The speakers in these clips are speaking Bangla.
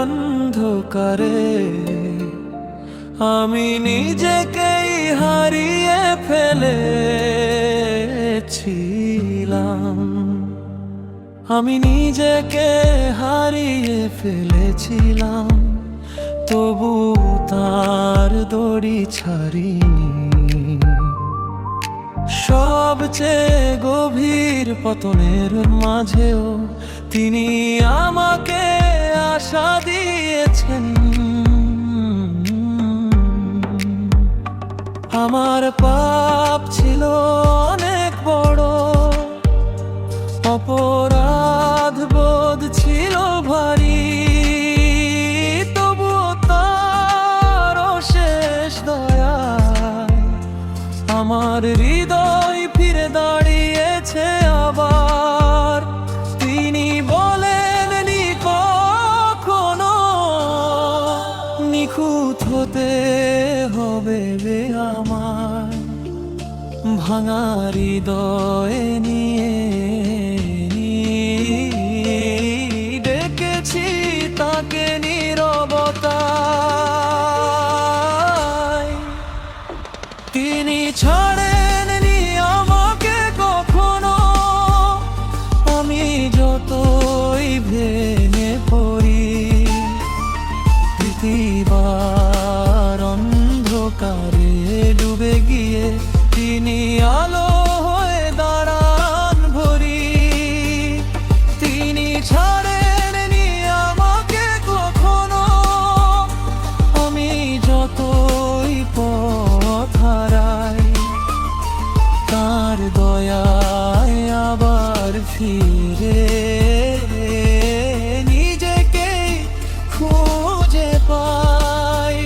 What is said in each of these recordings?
অন্ধকারে আমি নিজেকেই হারিয়ে ফেলেছিলাম। আমি নিজেকে হারিয়ে ফেলেছিলাম, তবু তার দড়ি ছাড়িনি। সবচেয়ে গভীর পতনের মাঝেও তিনি আমাকে আশা দিয়েছেন। আমার পাপ ছিল অনেক বড়, অপরাধ বোধ ছিল ভারী, তবুও তার শেষ দয়ায় আমার হৃদয় ফিরে দাঁড়িয়েছে আবার। তিনি বলেননি কখনো নিখুঁত হতে হবে আমার, ভাঙা হৃদয় নিয়ে ডেকেছি তাকে নীরবতায়। তিনি ছাড়েননি আমাকে কখনো, আমি যতই ভেঙে পড়ি। প্রতিবার অন্ধকারে ডুবে গিয়ে তিনি আলো হয়ে দাঁড়ান ভরি। তিনি ছাড়েননি আমাকে কখনো, আমি যতই পথ হারাই। তার দয়ায় আবার ফিরে নিজেকে খুঁজে পাই।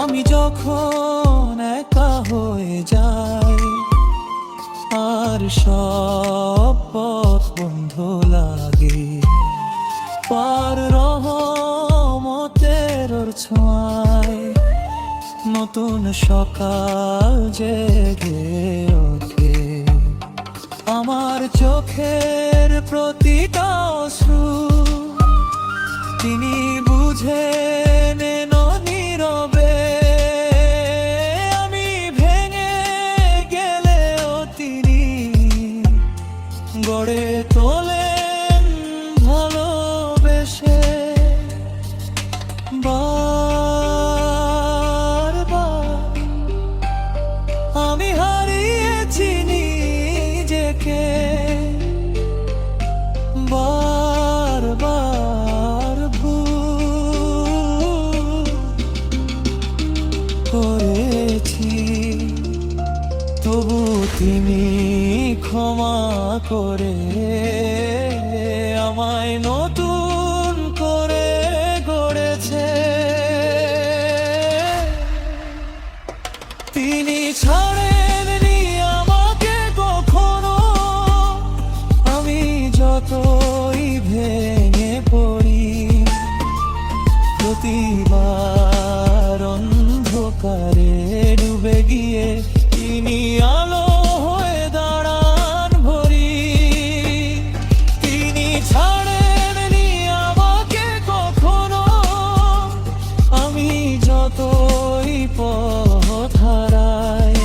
আমি যখন একা হয়ে যাই আর সব পথ বন্ধ লাগে, পার রহমতের ছোঁয়ায় নতুন সকাল জেগে ওঠে। আমার চোখের প্রতিটা অশ্রু তিনি বুঝে নেন নীরবে। আমি ভেঙে গেলেও তিনি গড়ে তোলেন ভালোবেসে। বারবার আমি হারিয়েছি নিজেকে, বারবার ভুল করেছি, তবু তিনি ক্ষমা করে আমায় নতুন করে গড়েছে। তিনি ছাড়েননি আমাকে কখনো, আমি যতই ভেঙে পড়ি। প্রতিবার অন্ধকারে ডুবে গিয়ে তিনি আলো হয়ে দাঁড়ান ভরি। তিনি ছাড়েননি আমাকে কখনো, আমি যতই পথ হারাই।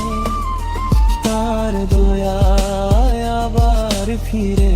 তার দয়ায় আবার ফিরে